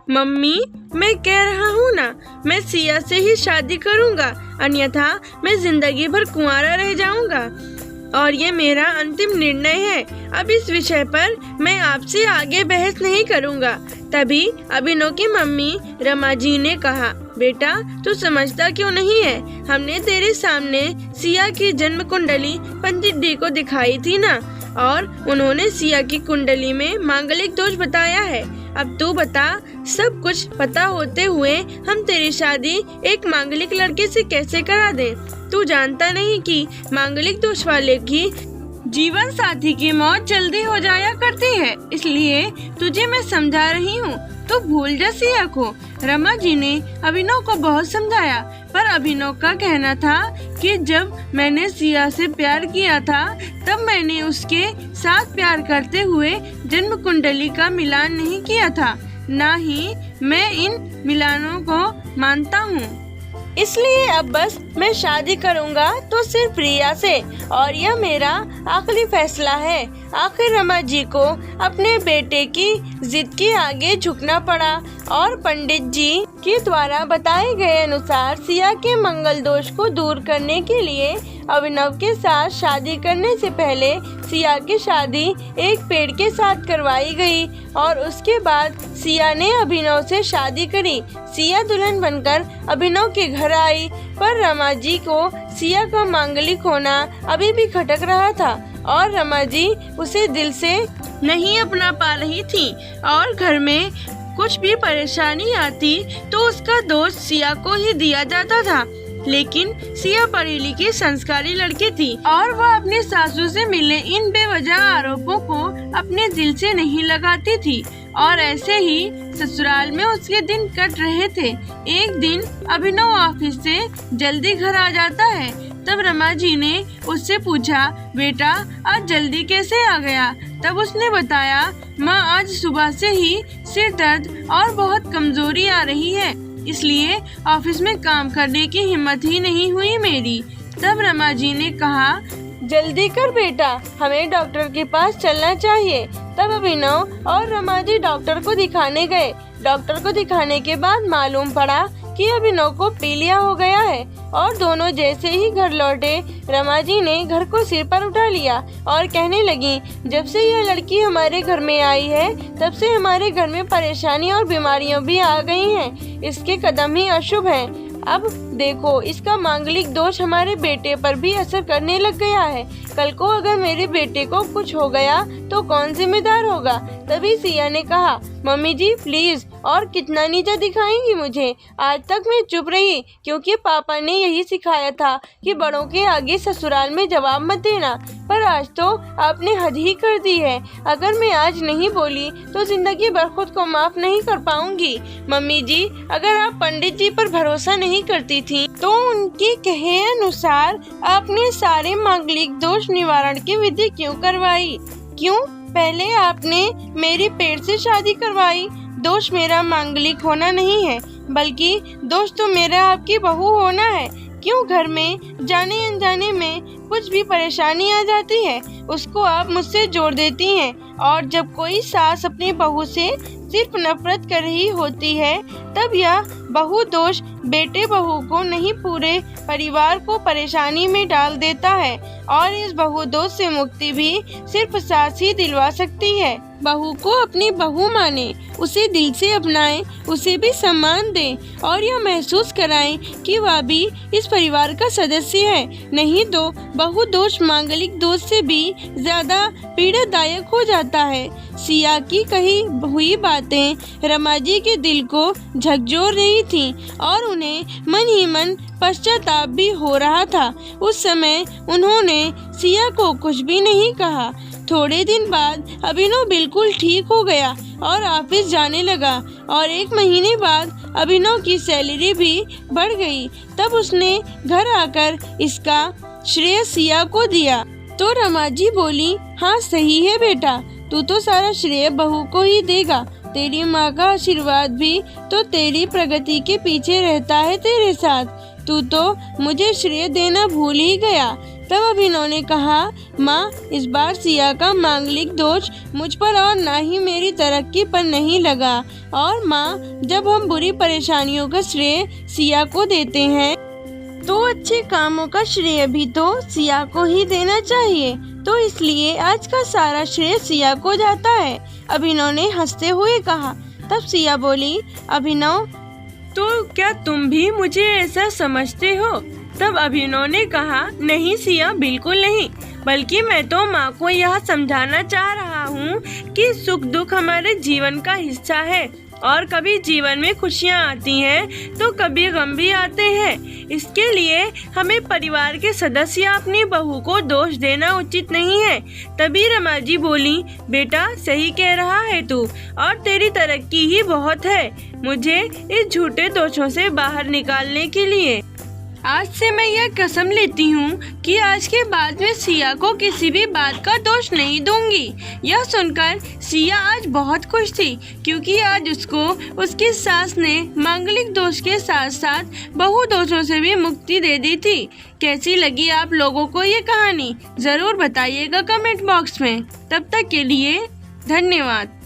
Mummy, मैं कह रहा हूँ ना, मैं सिया से ही शादी करूँगा, अन्यथा मैं जिंदगी भर कुंवारा रह जाऊँगा और ये मेरा अंतिम निर्णय है। अब इस विषय पर मैं आपसे आगे बहस नहीं करूँगा। तभी अभिनव की मम्मी रमा जी ने कहा, बेटा तू समझता क्यों नहीं है? हमने तेरे सामने सिया की जन्म कुंडली पंडित डी को दिखाई थी ना, और उन्होंने सिया की कुंडली में मांगलिक दोष बताया है। अब तू बता, सब कुछ पता होते हुए हम तेरी शादी एक मांगलिक लड़के से कैसे करा दें? तू जानता नहीं कि मांगलिक दोष वाले की जीवन साथी की मौत जल्दी हो जाया करती है, इसलिए तुझे मैं समझा रही हूँ, तो भूल जा सिया को। रमा जी ने अभिनव को बहुत समझाया, पर अभिनव का कहना था कि जब मैंने सिया से प्यार किया था तब मैंने उसके साथ प्यार करते हुए जन्म कुंडली का मिलान नहीं किया था, ना ही मैं इन मिलानों को मानता हूँ। इसलिए अब बस मैं शादी करूंगा तो सिर्फ रिया से, और यह मेरा आखिरी फैसला है। आखिर रमा जी को अपने बेटे की जिद के आगे झुकना पड़ा और पंडित जी के द्वारा बताए गए अनुसार सिया के मंगल दोष को दूर करने के लिए अभिनव के साथ शादी करने से पहले सिया की शादी एक पेड़ के साथ करवाई गई और उसके बाद सिया ने अभिनव से शादी करी। सिया दुल्हन बनकर अभिनव के घर आई, पर रमा जी को सिया का मांगलिक होना अभी भी खटक रहा था और रमा जी उसे दिल से नहीं अपना पा रही थी, और घर में कुछ भी परेशानी आती तो उसका दोष सिया को ही दिया जाता था। लेकिन सिया पढ़ी लिखी संस्कारी लड़की थी और वह अपनी सासू से मिले इन बेवजह आरोपों को अपने दिल से नहीं लगाती थी, और ऐसे ही ससुराल में उसके दिन कट रहे थे। एक दिन अभिनव ऑफिस से जल्दी घर आ जाता है, तब रमा जी ने उससे पूछा, बेटा आज जल्दी कैसे आ गया? तब उसने बताया, माँ आज सुबह से ही सिर दर्द और बहुत कमजोरी आ रही है, इसलिए ऑफिस में काम करने की हिम्मत ही नहीं हुई मेरी। तब रमा जी ने कहा, जल्दी कर बेटा, हमें डॉक्टर के पास चलना चाहिए। तब अभिनव और रमा जी डॉक्टर को दिखाने गए। डॉक्टर को दिखाने के बाद मालूम पड़ा कि अभिनव को पीलिया हो गया है, और दोनों जैसे ही घर लौटे रमा जी ने घर को सिर पर उठा लिया और कहने लगी, जब से यह लड़की हमारे घर में आई है तब से हमारे घर में परेशानी और बीमारियां भी आ गई हैं। इसके कदम ही अशुभ हैं। अब देखो, इसका मांगलिक दोष हमारे बेटे पर भी असर करने लग गया है। कल को अगर मेरे बेटे को कुछ हो गया तो कौन जिम्मेदार होगा? तभी सिया ने कहा, मम्मी जी प्लीज, और कितना नीचा दिखाएंगी मुझे? आज तक मैं चुप रही क्योंकि पापा ने यही सिखाया था कि बड़ों के आगे ससुराल में जवाब मत देना, पर आज तो आपने हद ही कर दी है। अगर मैं आज नहीं बोली तो जिंदगी भर खुद को माफ नहीं कर पाऊंगी। मम्मी जी, अगर आप पंडित जी पर भरोसा नहीं करती थी तो उनके कहे अनुसार आपने सारे मांगलिक दोष निवारण की विधि क्यों करवाई? क्यों पहले आपने मेरी पेट से शादी करवाई? दोष मेरा मांगलिक होना नहीं है, बल्कि दोष तो मेरा आपकी बहू होना है। क्यों घर में जाने अनजाने में कुछ भी परेशानी आ जाती है उसको आप मुझसे जोड़ देती हैं, और जब कोई सास अपनी बहू से सिर्फ नफरत कर रही होती है तब यह बहू दोष बेटे बहू को नहीं पूरे परिवार को परेशानी में डाल देता है, और इस बहू दोष से मुक्ति भी सिर्फ सास ही दिलवा सकती है। बहू को अपनी बहू माने, उसे दिल से अपनाएं, उसे भी सम्मान दें और यह महसूस कराएं कि वह भी इस परिवार का सदस्य है। नहीं तो बहू दोष मांगलिक दोष से भी ज्यादा पीड़ादायक हो जाता है। सिया की कही हुई बातें रमा जी के दिल को झकझोर रही थीं और उन्हें मन ही मन पश्चाताप भी हो रहा था। उस समय उन्होंने सिया को कुछ भी नहीं कहा। थोड़े दिन बाद अभिनव बिल्कुल ठीक हो गया और ऑफिस जाने लगा, और 1 महीने बाद अभिनव की सैलरी भी बढ़ गई। तब उसने घर आकर इसका श्रेय सिया को दिया। तो रमा जी बोली, हाँ सही है बेटा, तू तो सारा श्रेय बहू को ही देगा। तेरी माँ का आशीर्वाद भी तो तेरी प्रगति के पीछे रहता है तेरे साथ। तू तो मुझे श्रेय देना भूल ही गया। तब अभिनव ने कहा, माँ, इस बार सिया का मांगलिक दोष मुझ पर और ना ही मेरी तरक्की पर नहीं लगा। और माँ, जब हम बुरी परेशानियों का श्रेय सिया को देते हैं तो अच्छे कामों का श्रेय भी तो सिया को ही देना चाहिए। तो इसलिए आज का सारा श्रेय सिया को जाता है, अभिनव ने हंसते हुए कहा। तब सिया बोली, अभिनव, तो क्या तुम भी मुझे ऐसा समझते हो? तब अभिनव ने कहा, नहीं सिया, बिल्कुल नहीं, बल्कि मैं तो माँ को यह समझाना चाह रहा हूँ कि सुख दुख हमारे जीवन का हिस्सा है और कभी जीवन में खुशियाँ आती हैं तो कभी गम भी आते हैं। इसके लिए हमें परिवार के सदस्य या अपनी बहू को दोष देना उचित नहीं है। तभी रमा जी बोली, बेटा, सही कह रहा है तू, और तेरी तरक्की ही बहुत है मुझे इस झूठे दोषों से बाहर निकालने के लिए। आज से मैं यह कसम लेती हूँ कि आज के बाद में सिया को किसी भी बात का दोष नहीं दूंगी। यह सुनकर सिया आज बहुत खुश थी, क्योंकि आज उसको उसकी सास ने मांगलिक दोष के साथ साथ बहु दोषों से भी मुक्ति दे दी थी। कैसी लगी आप लोगों को ये कहानी? ज़रूर बताइएगा कमेंट बॉक्स में। तब तक के लिए धन्यवाद।